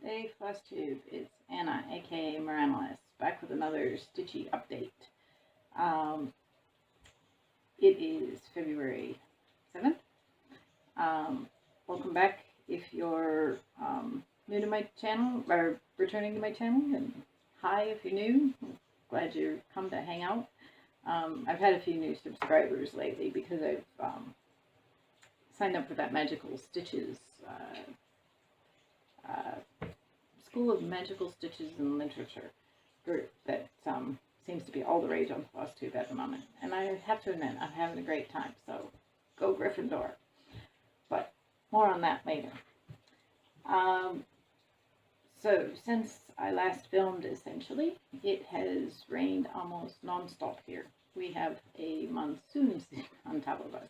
Hey Flosstube, it's Anna, aka Moranalis, back with another Stitchy update. Um, it is February 7th. Welcome back if you're new to my channel, or returning to my channel, and hi if you're new. Glad you come to hang out. I've had a few new subscribers lately because I've signed up for that Magical Stitches School of Magical Stitches and Literature group that seems to be all the rage on Flosstube at the moment. And I have to admit, I'm having a great time, so go Gryffindor. But more on that later. So since I last filmed, essentially, it has rained almost non-stop here. We have a monsoon on top of us,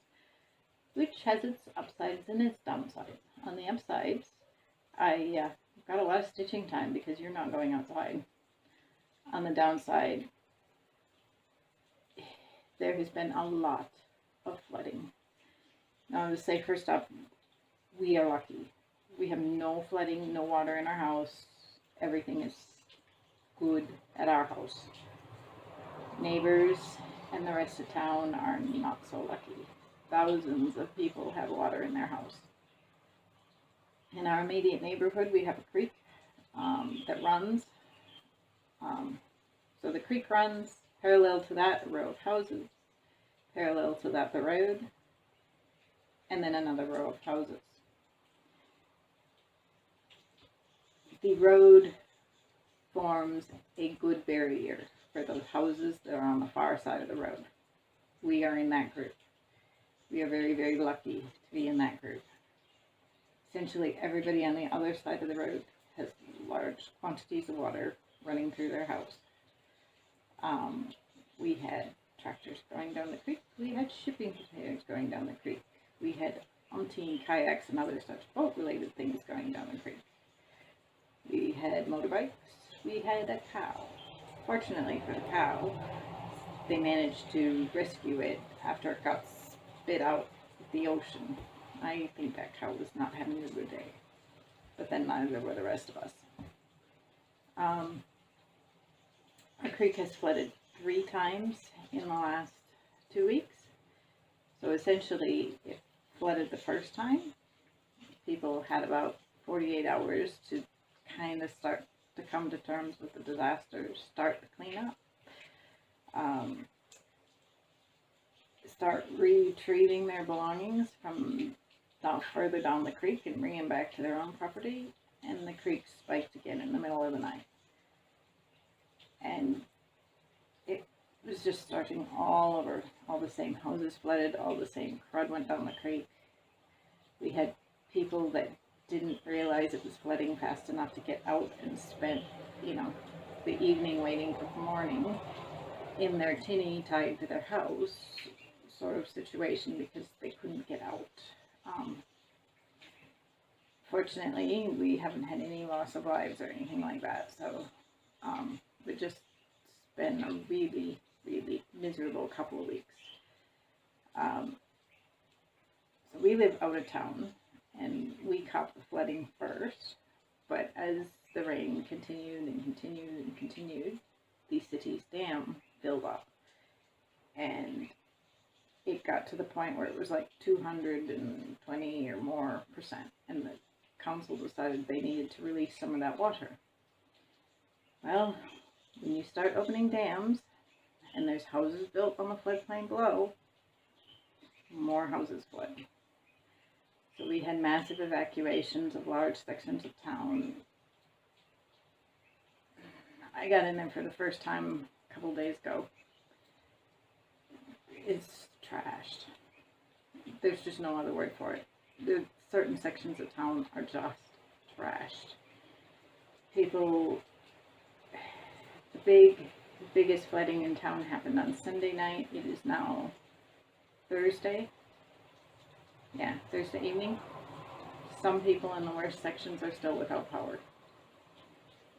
which has its upsides and its downsides. On the upsides, I got a lot of stitching time because you're not going outside. On the downside, there has been a lot of flooding. Now, I would say first off, we are lucky. We have no flooding, no water in our house. Everything is good at our house. Neighbors and the rest of town are not so lucky. Thousands of people have water in their house. In our immediate neighborhood, we have a creek that runs. So the creek runs parallel to that, a row of houses. Parallel to that, the road. And then another row of houses. The road forms a good barrier for those houses that are on the far side of the road. We are in that group. We are very, very lucky to be in that group. Essentially, everybody on the other side of the road has large quantities of water running through their house. We had tractors going down the creek. We had shipping containers going down the creek. We had umpteen kayaks and other such boat-related things going down the creek. We had motorbikes. We had a cow. Fortunately for the cow, they managed to rescue it after it got spit out of the ocean. I think that cow was not having a good day. But then neither were the rest of us. Our creek has flooded 3 times in the last 2 weeks. So essentially, it flooded the first time. People had about 48 hours to kind of start to come to terms with the disaster, start the cleanup. Start retrieving their belongings from further down the creek and bring them back to their own property, and the creek spiked again in the middle of the night. And it was just starting all over. All the same houses flooded, all the same crud went down the creek. We had people that didn't realize it was flooding fast enough to get out and spent, the evening waiting for the morning in their tinny tied to their house sort of situation because they couldn't get out. Fortunately, we haven't had any loss of lives or anything like that, so it's just been a really, really miserable couple of weeks. So we live out of town, and we caught the flooding first, but as the rain continued and continued and continued, the city's dam filled up, and it got to the point where it was like 220 or more %, and the council decided they needed to release some of that water. Well, when you start opening dams, and there's houses built on the floodplain below, more houses flood. So we had massive evacuations of large sections of town. I got in there for the first time a couple days ago. It's trashed. There's just no other word for it. The certain sections of town are just trashed. People, the biggest flooding in town happened on Sunday night. It is now Thursday. Yeah, Thursday evening. Some people in the worst sections are still without power.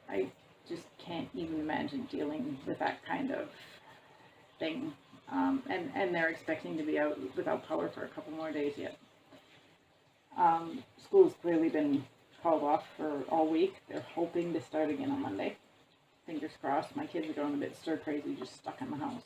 I just can't even imagine dealing with that kind of thing. And they're expecting to be out without power for a couple more days yet. School's clearly been called off for all week. They're hoping to start again on Monday. Fingers crossed. My kids are going a bit stir crazy, just stuck in the house.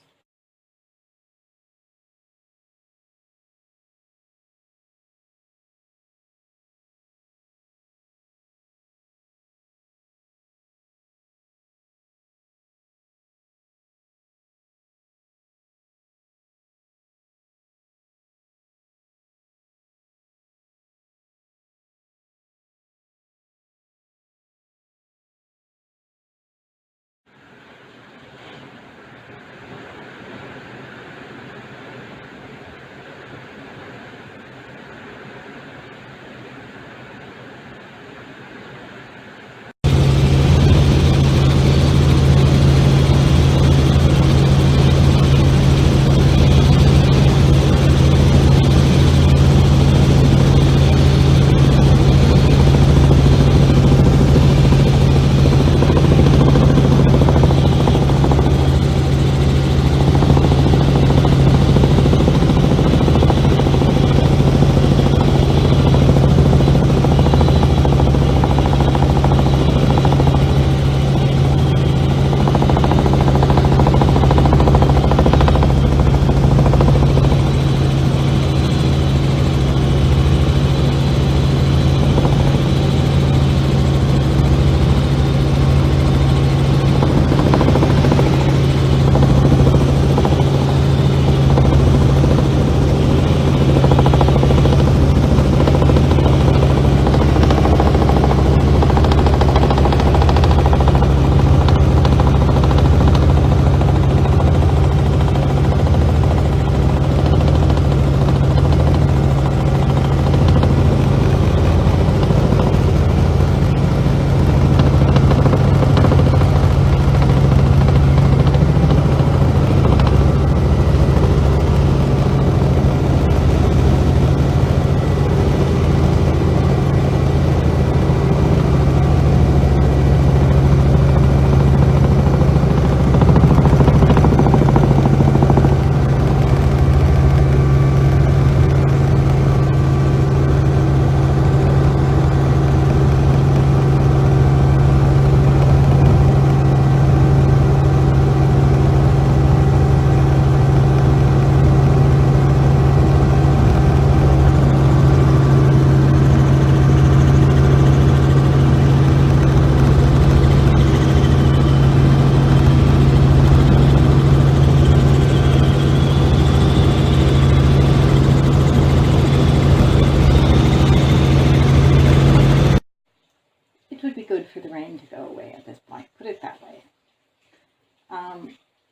It would be good for the rain to go away at this point, put it that way.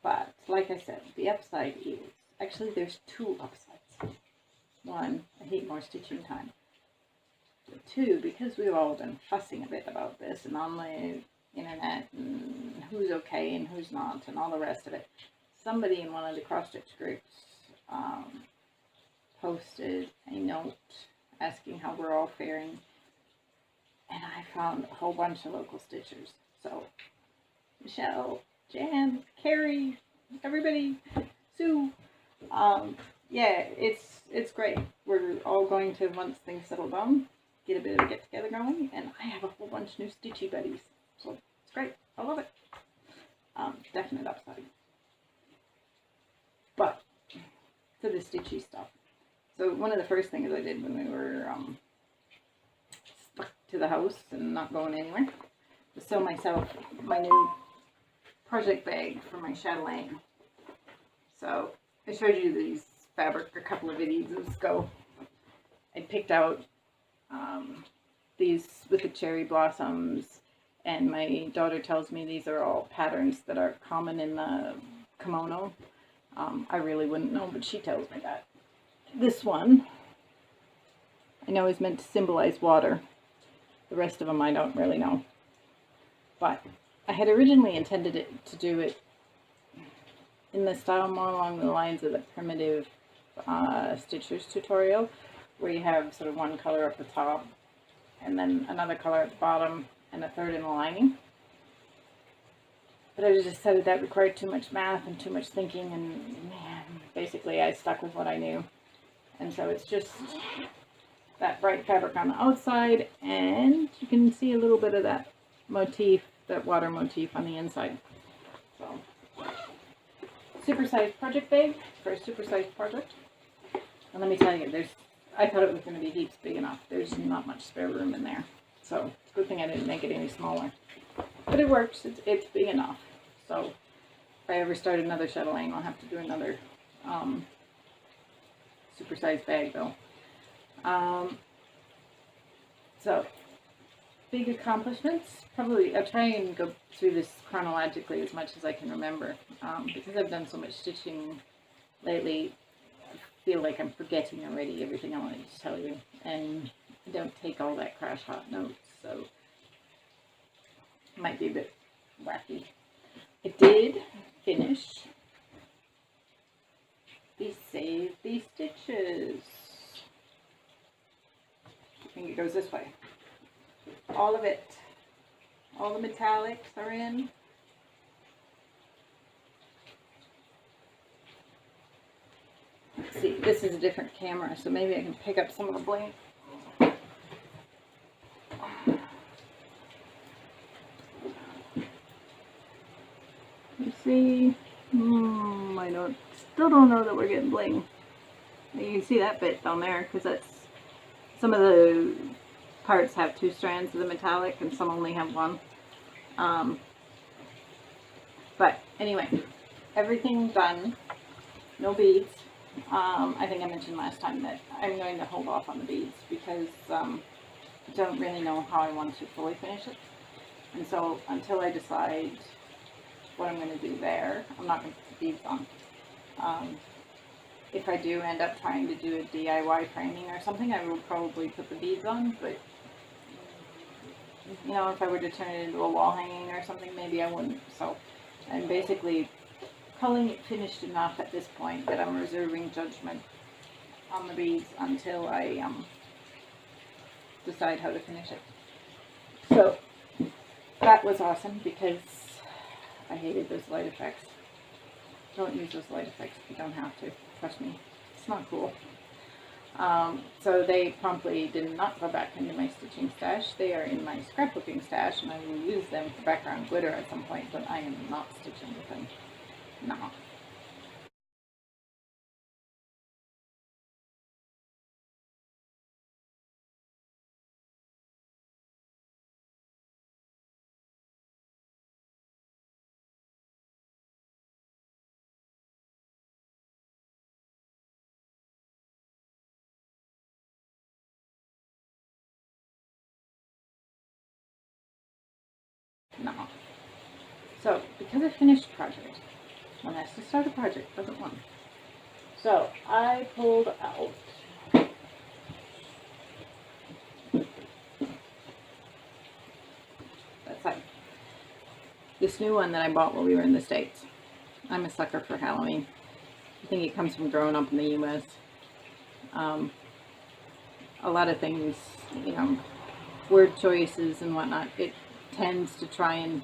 But like I said, the upside is, actually there's two upsides. One, I hate more stitching time. But two, because we've all been fussing a bit about this and on the internet and who's okay and who's not and all the rest of it, somebody in one of the cross-stitch groups posted a note asking how we're all faring, and I found a whole bunch of local stitchers. So Michelle, Jan, Carrie, everybody, Sue, yeah, it's great. We're all going to, once things settle down, get a bit of a get together going, and I have a whole bunch of new stitchy buddies, so it's great. I love it. Definite upside. But to the stitchy stuff. So one of the first things I did when we were stuck to the house and not going anywhere was sew myself my new project bag for my chatelaine. So I showed you these fabric a couple of videos ago. I picked out these with the cherry blossoms, and my daughter tells me these are all patterns that are common in the kimono. I really wouldn't know, but she tells me that. This one I know is meant to symbolize water. The rest of them I don't really know. But I had originally intended it to do it in the style more along the lines of the primitive stitchers tutorial, where you have sort of one color at the top and then another color at the bottom and a third in the lining. But I just decided that required too much math and too much thinking, and man, basically I stuck with what I knew. And so it's just that bright fabric on the outside, and you can see a little bit of that motif, that water motif on the inside. So, supersized project bag for a supersized project. And let me tell you, I thought it was going to be heaps big enough. There's not much spare room in there. So, it's a good thing I didn't make it any smaller. But it works. It's big enough. So, if I ever start another shuttling, I'll have to do another supersized bag though. So, big accomplishments. Probably, I'll try and go through this chronologically as much as I can remember. Because I've done so much stitching lately, I feel like I'm forgetting already everything I wanted to tell you. And I don't take all that crash hot notes, so it might be a bit wacky. I did finish the Save These Stitches. I think it goes this way. All of it. All the metallics are in. Let's see, this is a different camera, so maybe I can pick up some of the bling. You see, I still don't know that we're getting bling. You can see that bit down there because that's, some of the parts have 2 strands of the metallic and some only have 1. But anyway, everything done, no beads. I think I mentioned last time that I'm going to hold off on the beads because I don't really know how I want to fully finish it. And so until I decide what I'm going to do there, I'm not going to put the beads on. If I do end up trying to do a DIY framing or something, I will probably put the beads on, but you know, if I were to turn it into a wall hanging or something, maybe I wouldn't. So I'm basically calling it finished enough at this point that I'm reserving judgment on the beads until I decide how to finish it. So that was awesome because I hated those light effects. Don't use those light effects if you don't have to. Trust me, it's not cool. So they promptly did not go back into my stitching stash. They are in my scrapbooking stash, and I will use them for background glitter at some point, but I am not stitching with them. No. No. So, because I finished a project, one has to start a project, doesn't one? So, I pulled out that side. This new one that I bought while we were in the States. I'm a sucker for Halloween. I think it comes from growing up in the U.S. A lot of things, you know, word choices and whatnot, it tends to try and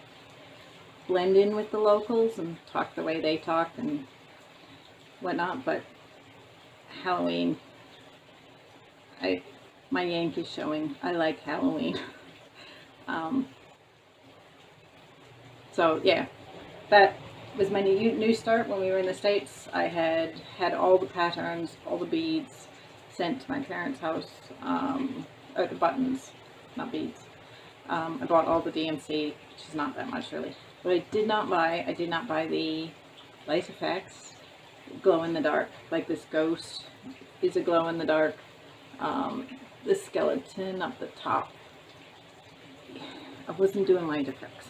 blend in with the locals and talk the way they talk and whatnot, but Halloween, my Yankees showing, I like Halloween. So yeah, that was my new start when we were in the States. I had all the patterns, all the beads sent to my parents' house, or the buttons, not beads. I bought all the DMC, which is not that much really. What I did not buy the light effects, glow in the dark, like this ghost is a glow in the dark. The skeleton up the top, I wasn't doing light effects.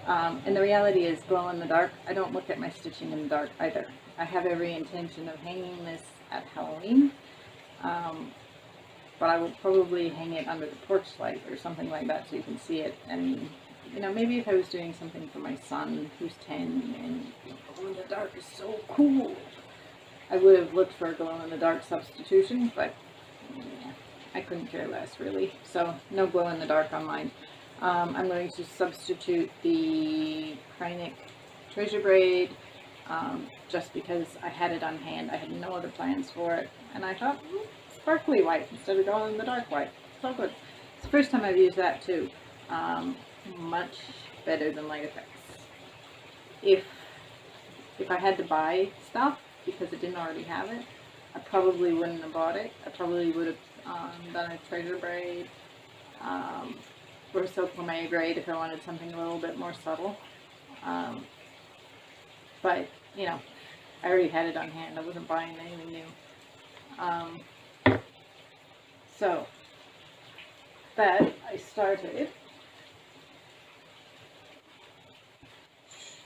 And the reality is, glow in the dark, I don't look at my stitching in the dark either. I have every intention of hanging this at Halloween, but I will probably hang it under the porch light or something like that so you can see it. And you know, maybe if I was doing something for my son who's 10 and glow in the dark is so cool, I would have looked for a glow in the dark substitution, but yeah, I couldn't care less really. So no glow in the dark on mine. I'm going to substitute the Kreinik treasure braid just because I had it on hand. I had no other plans for it, and I thought, sparkly white instead of going in the dark white. So good. It's the first time I've used that too. Much better than Light Effects. If I had to buy stuff because it didn't already have it, I probably wouldn't have bought it. I probably would have done a treasure braid or silk lame braid if I wanted something a little bit more subtle. But, you know, I already had it on hand. I wasn't buying anything new. So, that I started.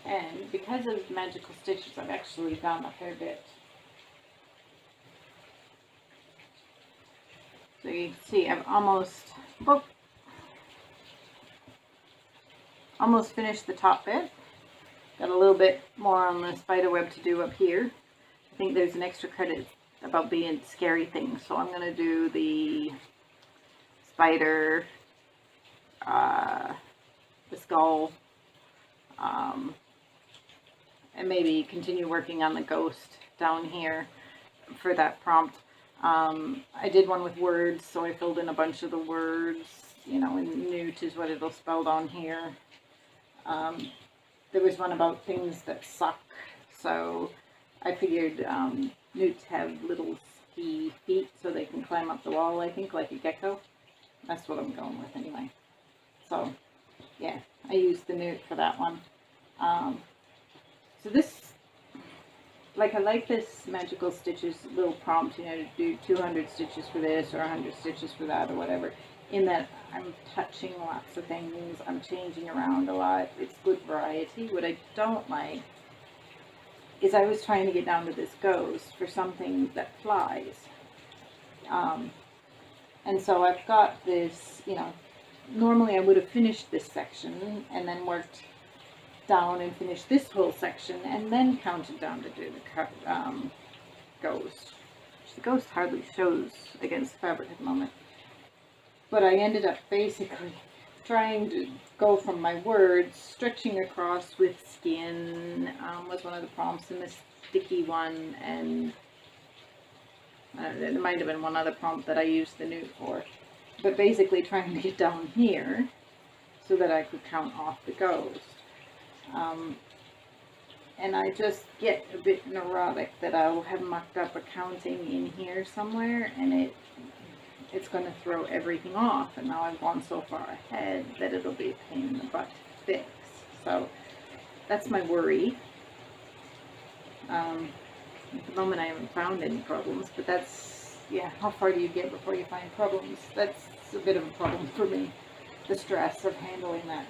And because of magical stitches, I've actually done a fair bit. So you can see I've almost finished the top bit. Got a little bit more on the spider web to do up here. I think there's an extra credit about being scary things, so I'm going to do the spider, the skull, and maybe continue working on the ghost down here for that prompt. I did one with words, so I filled in a bunch of the words, you know, and newt is what it'll spell down here. There was one about things that suck, so I figured newts have little ski feet so they can climb up the wall, I think, like a gecko. That's what I'm going with anyway. So, yeah, I used the newt for that one. So this, like, I like this magical stitches little prompt, you know, to do 200 stitches for this or 100 stitches for that or whatever, in that I'm touching lots of things, I'm changing around a lot, it's good variety. What I don't like is I was trying to get down to this ghost for something that flies. And so I've got this, you know, normally I would have finished this section and then worked down and finished this whole section and then counted down to do the ghost. Which the ghost hardly shows against fabric at the moment. But I ended up basically trying to go from my words, stretching across with skin was one of the prompts, and this sticky one, and there might have been one other prompt that I used the newt for. But basically trying to get down here so that I could count off the ghost. And I just get a bit neurotic that I'll have mucked up a counting in here somewhere, and it's going to throw everything off, and now I've gone so far ahead that it'll be a pain in the butt to fix. So that's my worry. At the moment I haven't found any problems, but that's, yeah, how far do you get before you find problems? That's a bit of a problem for me, the stress of handling that.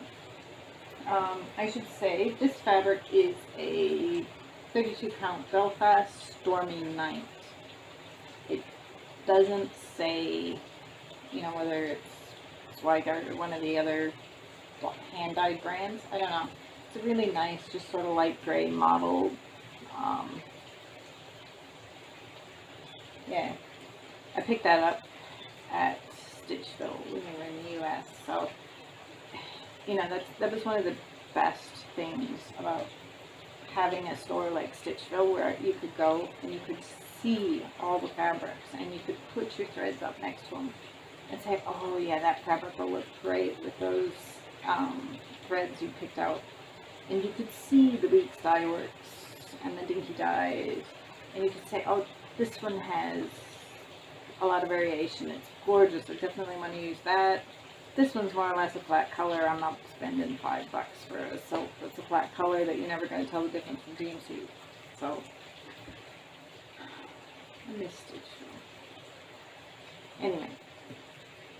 I should say this fabric is a 32 count Belfast Stormy Night. It doesn't say, you know, whether it's Zweigart or one of the other hand-dyed brands. I don't know. It's a really nice, just sort of light gray model. Yeah, I picked that up at Stitchville when we were in the US. So, you know, that was one of the best things about having a store like Stitchville, where you could go and you could see all the fabrics and you could put your threads up next to them and say, oh yeah, that fabric will look great with those threads you picked out. And you could see the Weeks Dye Works and the Dinky Dyes, and you could say, oh, this one has a lot of variation, it's gorgeous, I definitely want to use that. This one's more or less a flat color. I'm not spending $5 for a silk that's a flat color that you're never going to tell the difference from Dream Suit. So, I missed it. Anyway,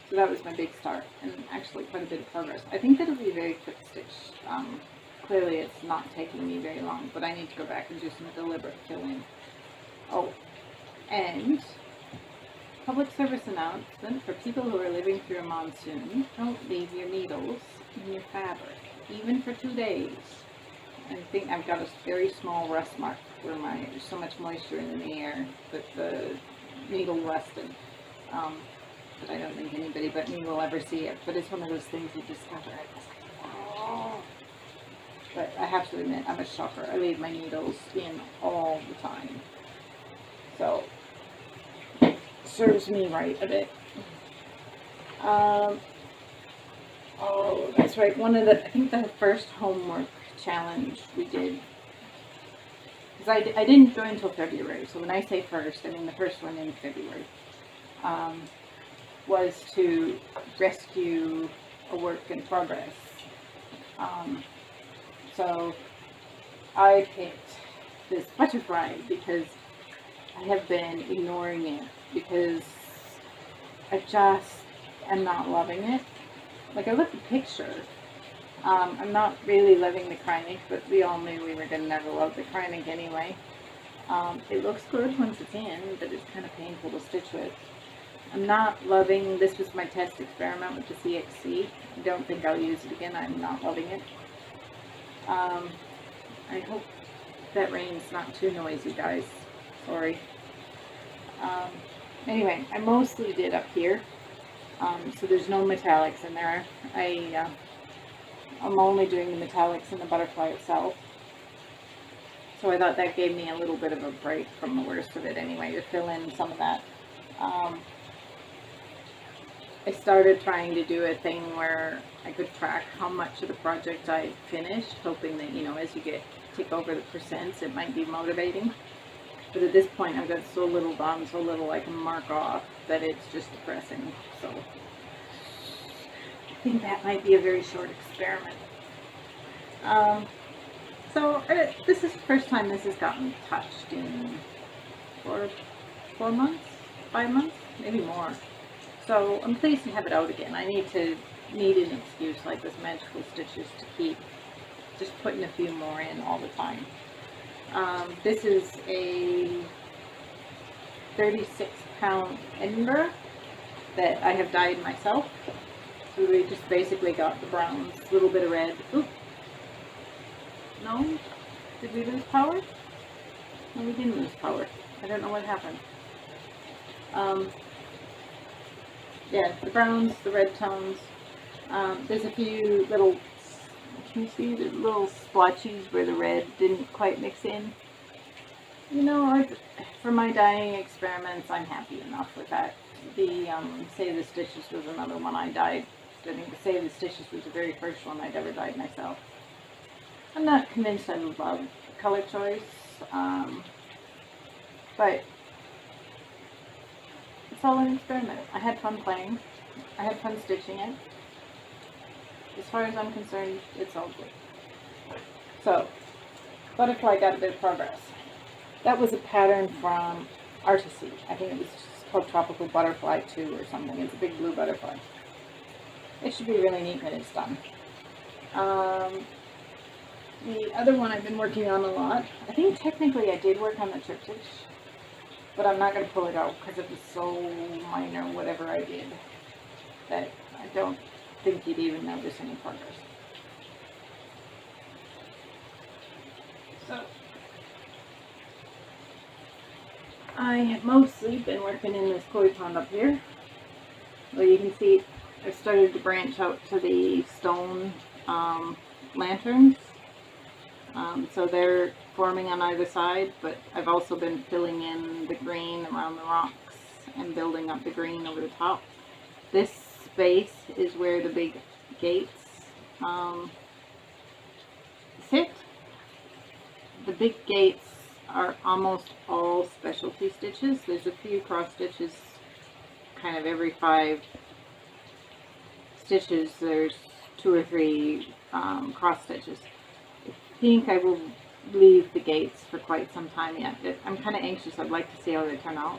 so that was my big start, and actually quite a bit of progress. I think that'll be a very quick stitch. Clearly it's not taking me very long, but I need to go back and do some deliberate killing. Oh, and public service announcement for people who are living through a monsoon: don't leave your needles in your fabric, even for 2 days. I think I've got a very small rust mark where there's so much moisture in the air that the needle rusted. But I don't think anybody but me will ever see it. But it's one of those things you discover. It's like, oh. But I have to admit, I'm a shopper. I leave my needles in all the time. So serves me right a bit. Oh, that's right. I think the first homework challenge we did, because I didn't join until February. So when I say first, I mean the first one in February, was to rescue a work in progress. So I picked this butterfly because I have been ignoring it because I just am not loving it. Like, I looked at the picture. I'm not really loving the Kreinig, but we all knew we were going to never love the Kreinig anyway. It looks good once it's in, but it's kind of painful to stitch with. I'm not loving, this was my test experiment with the CXC. I don't think I'll use it again. I'm not loving it. I hope that rain's not too noisy, guys. Sorry. Anyway, I mostly did up here. So there's no metallics in there. I'm only doing the metallics in the butterfly itself. So I thought that gave me a little bit of a break from the worst of it anyway, to fill in some of that. I started trying to do a thing where I could track how much of the project I finished, hoping that, you know, as you take over the percents, it might be motivating. But at this point, I've got so little done, so little I can mark off, that it's just depressing. So I think that might be a very short experiment. This is the first time this has gotten touched in 4 months, 5 months, maybe more. So I'm pleased to have it out again. I need an excuse like this Magical Stitches to keep just putting a few more in all the time. This is a 36-pound Edinburgh that I have dyed myself. So we just basically got the browns, a little bit of red. Oop. No? Did we lose power? No, we didn't lose power. I don't know what happened. Yeah, the browns, the red tones. There's a few little, can you see the little splotches where the red didn't quite mix in? You know, for my dyeing experiments, I'm happy enough with that. The Save the Stitches was another one I dyed. I think the Save the Stitches was the very first one I'd ever dyed myself. I'm not convinced I love the color choice, but it's all an experiment. I had fun playing. I had fun stitching it. As far as I'm concerned, it's all good. So, butterfly got a bit of progress. That was a pattern from Artisy. I think it was called Tropical Butterfly 2 or something. It's a big blue butterfly. It should be really neat when it's done. The other one I've been working on a lot, I think technically I did work on the triptych, but I'm not going to pull it out because it was so minor, whatever I did, that I don't think you'd even notice any progress. So, I have mostly been working in this koi pond up here. Well, you can see I've started to branch out to the stone lanterns. So they're forming on either side, but I've also been filling in the green around the rocks and building up the green over the top. This space is where the big gates sit. The big gates are almost all specialty stitches. There's a few cross stitches kind of every 5 stitches. There's 2 or 3 cross stitches. I think I will leave the gates for quite some time yet. I'm kind of anxious. I'd like to see how they turn out.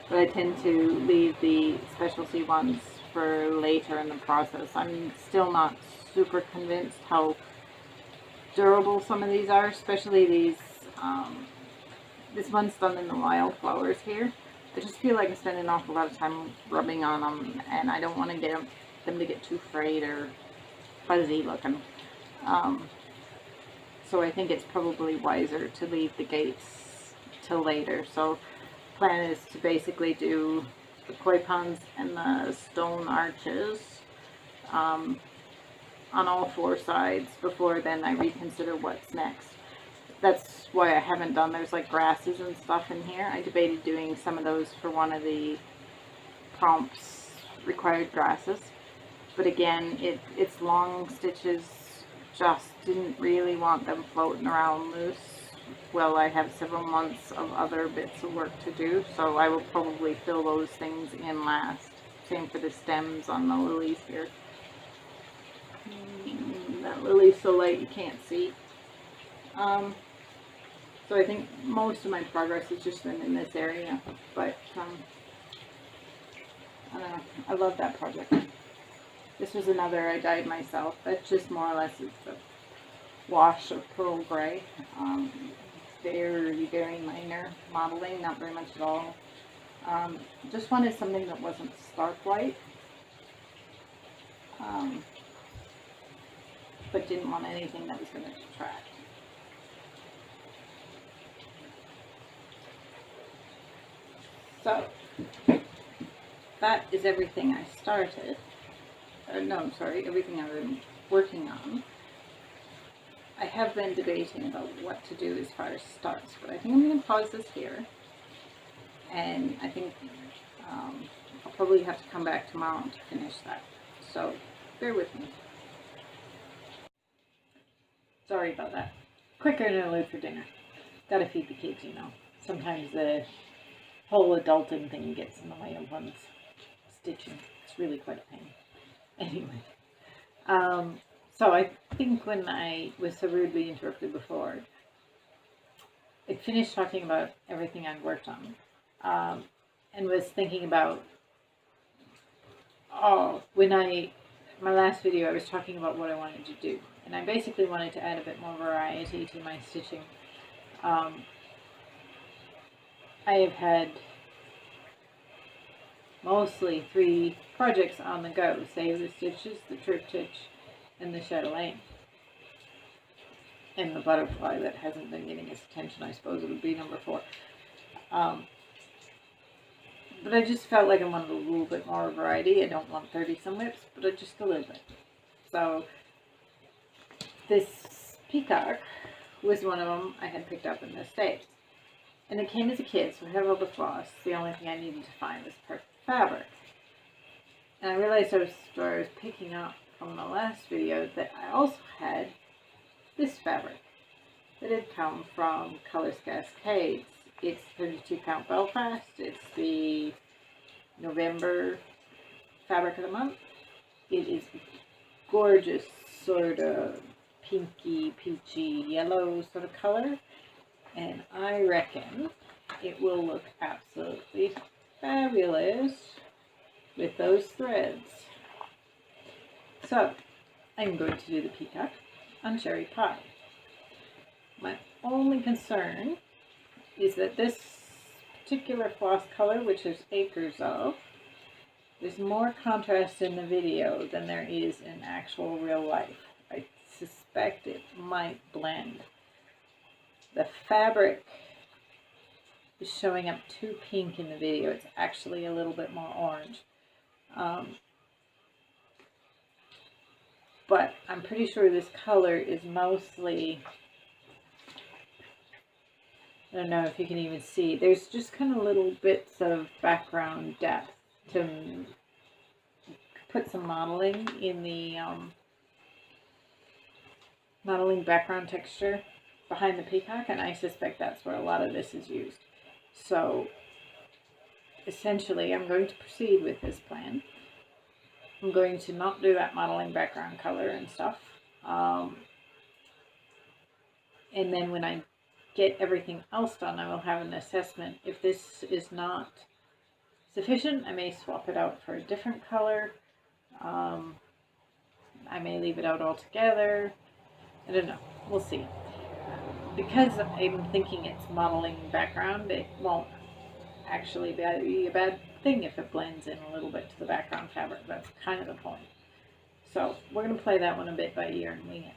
But I tend to leave the specialty ones for later in the process. I'm still not super convinced how durable some of these are, especially these. This one's done in the wildflowers here. I just feel like I spend an awful lot of time rubbing on them, and I don't want to get them to get too frayed or fuzzy looking. So I think it's probably wiser to leave the gates till later. So the plan is to basically do the koi ponds and the stone arches on all 4 sides before then I reconsider what's next. that's why I haven't done, there's like grasses and stuff in here. I debated doing some of those for one of the prompts required grasses. But again, it's long stitches, just didn't really want them floating around loose. Well, I have several months of other bits of work to do, so I will probably fill those things in last. Same for the stems on the lilies here. That lily's so light you can't see. So I think most of my progress has just been in this area, but I don't know, I love that project. This was another I dyed myself. That's just more or less it's a wash of pearl gray. Very, very minor modeling, not very much at all. Just wanted something that wasn't stark white, but didn't want anything that was going to detract. So that is everything I started. No, I'm sorry, everything I've been working on. I have been debating about what to do as far as starts, but I think I'm going to pause this here. And I think I'll probably have to come back tomorrow to finish that. So bear with me. Sorry about that. Quicker than a load for dinner. Gotta feed the kids, you know. Sometimes the whole adulting thing gets in the way of one's stitching. It's really quite a pain. Anyway, so I think when I was so rudely interrupted before, I finished talking about everything I'd worked on, and was thinking about, my last video I was talking about what I wanted to do, and I basically wanted to add a bit more variety to my stitching. I have had mostly 3 projects on the go: Save the Stitches, the Triptych, and the Chatelaine. And the butterfly that hasn't been getting its attention, I suppose it would be number 4. But I just felt like I wanted a little bit more variety. I don't want 30-some whips, but just a little bit. So this peacock was one of them I had picked up in the States. And it came as a kit, so I have all the floss. The only thing I needed to find was perfect fabric. And I realized I was picking up from the last video that I also had this fabric that had come from Colors Cascades. It's 32 count Belfast. It's the November fabric of the month. It is gorgeous, sort of pinky, peachy, yellow sort of color. And I reckon it will look absolutely fabulous with those threads. So I'm going to do the peacock on cherry pie. My only concern is that this particular floss color, which there's acres of, there's more contrast in the video than there is in actual real life. I suspect it might blend. The fabric is showing up too pink in the video. It's actually a little bit more orange. But I'm pretty sure this color is mostly, I don't know if you can even see, there's just kind of little bits of background depth to put some modeling in the modeling background texture behind the peacock, and I suspect that's where a lot of this is used. So essentially I'm going to proceed with this plan. I'm going to not do that modeling background color and stuff. And then when I get everything else done, I will have an assessment. If this is not sufficient, I may swap it out for a different color. I may leave it out altogether. I don't know. We'll see. Because I'm thinking it's modeling background, it won't actually be a bad thing if it blends in a little bit to the background fabric. That's kind of the point. So we're going to play that one a bit by ear and wing it.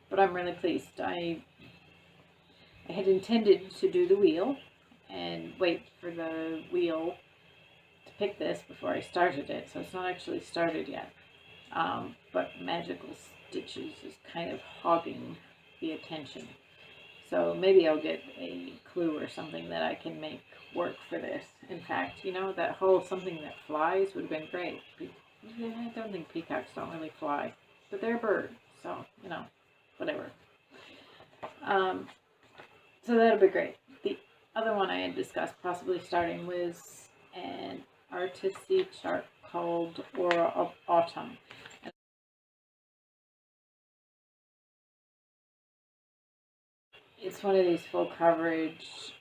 But I'm really pleased. I had intended to do the wheel and wait for the wheel to pick this before I started it, so it's not actually started yet. But Magical Stitches is kind of hogging the attention. So maybe I'll get a clue or something that I can make work for this. In fact, you know, that whole something that flies would have been great. I don't think peacocks don't really fly, but they're birds, so, you know, whatever. So that'll be great. The other one I had discussed possibly starting was an artistic chart called Aura of Autumn. It's one of these full coverage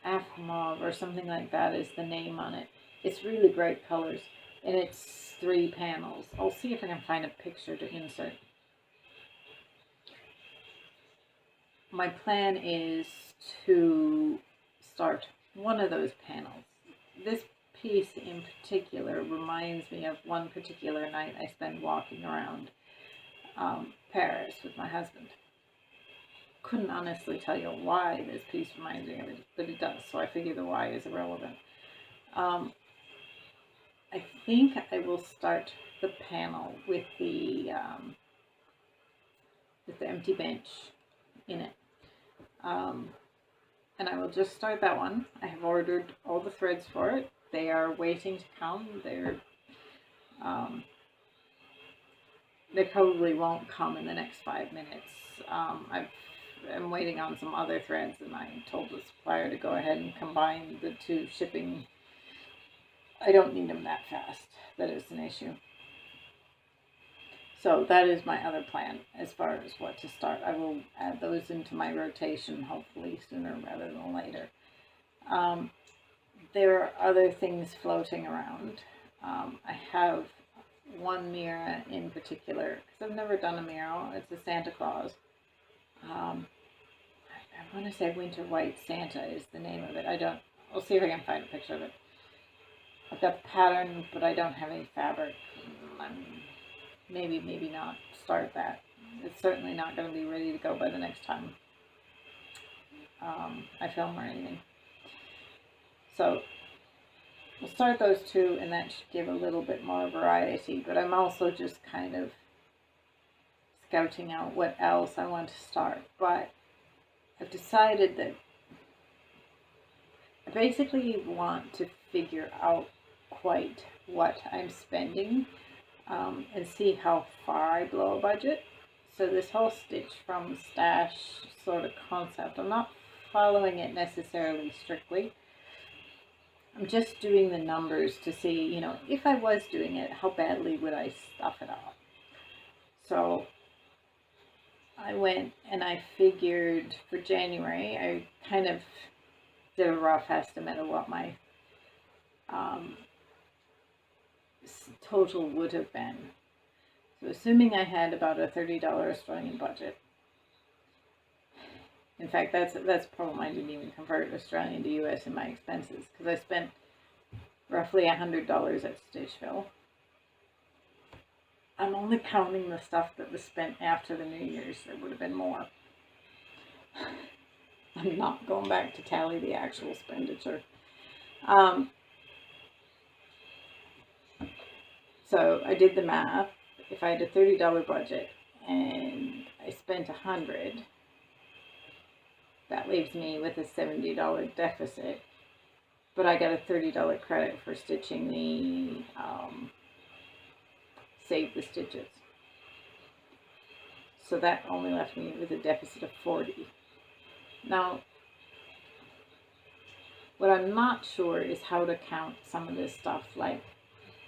Afmauve or something like that is the name on it. It's really bright colors, and it's 3 panels. I'll see if I can find a picture to insert. My plan is to start one of those panels. This piece in particular reminds me of one particular night I spent walking around Paris with my husband. Couldn't honestly tell you why this piece reminds me of it, but it does, so I figure the why is irrelevant. I think I will start the panel with the empty bench in it. And I will just start that one. I have ordered all the threads for it. They are waiting to come. They probably won't come in the next 5 minutes. I'm waiting on some other threads, and I told the supplier to go ahead and combine the 2 shipping. I don't need them that fast. That is an issue. So that is my other plan as far as what to start. I will add those into my rotation, hopefully sooner rather than later. There are other things floating around. I have one mirror in particular, because I've never done a mural. It's a Santa Claus. I want to say Winter White Santa is the name of it. I'll see if I can find a picture of it. I've got the pattern, but I don't have any fabric. Maybe not start that. It's certainly not going to be ready to go by the next time I film or anything. So we'll start those 2, and that should give a little bit more variety, but I'm also just kind of scouting out what else I want to start. But I've decided that I basically want to figure out quite what I'm spending and see how far I blow a budget. So this whole Stitch from Stash sort of concept, I'm not following it necessarily strictly. I'm just doing the numbers to see, you know, if I was doing it, how badly would I stuff it up? So I went and I figured for January, I kind of did a rough estimate of what my total would have been. So assuming I had about a $30 Australian budget. In fact, that's probably, I didn't even convert Australian to US in my expenses, because I spent roughly $100 at Stitchville. I'm only counting the stuff that was spent after the New Year's. There would have been more. I'm not going back to tally the actual expenditure. So I did the math. If I had a $30 budget and I spent $100, that leaves me with a $70 deficit. But I got a $30 credit for stitching the Save the Stitches. So that only left me with a deficit of $40. Now, what I'm not sure is how to count some of this stuff, like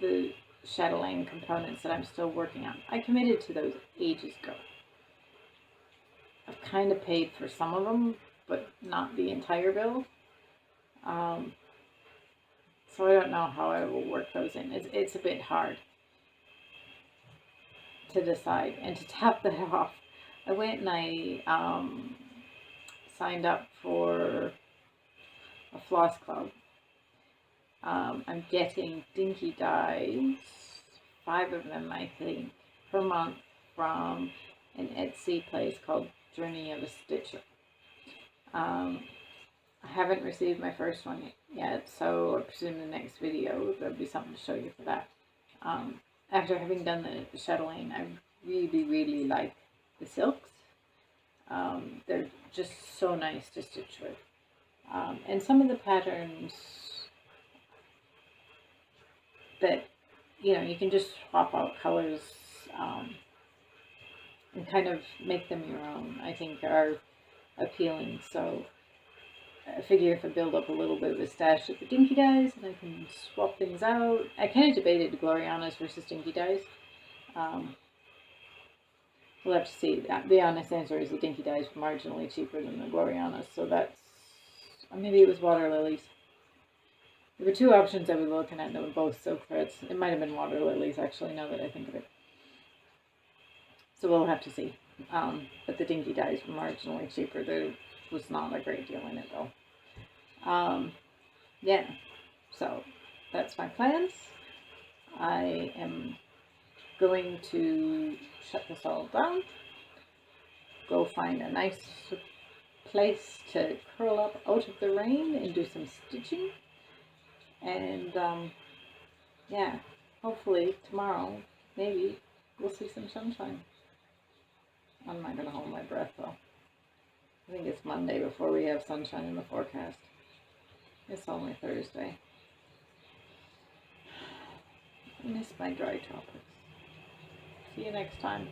the chatelaine components that I'm still working on. I committed to those ages ago. I've kind of paid for some of them, but not the entire bill. So I don't know how I will work those in. It's a bit hard to decide. And to top that off, I went and I signed up for a floss club. I'm getting dinky dies, 5 of them I think, per month from an Etsy place called Journey of a Stitcher. I haven't received my first one yet, so I presume the next video there'll be something to show you for that. after having done the chatelaine, I really like the silks. They're just so nice to stitch with. And some of the patterns that, you know, you can just swap out colors and kind of make them your own, I think are appealing. So I figure if I build up a little bit of a stash of the dinky dyes and I can swap things out. I kind of debated Glorianas versus dinky dyes. We'll have to see. The honest answer is the dinky dyes were marginally cheaper than the Glorianas, so that's, maybe it was water lilies. There were two options I was looking at that were both silk threads. It might have been water lilies, actually, now that I think of it. So we'll have to see. But the dinky dyes were marginally cheaper. There was not a great deal in it, though. Yeah, so that's my plans. I am going to shut this all down, go find a nice place to curl up out of the rain and do some stitching, and yeah, hopefully tomorrow maybe we'll see some sunshine. I'm not going to hold my breath though. I think it's Monday before we have sunshine in the forecast. It's only Thursday. I miss my dry tropics. See you next time.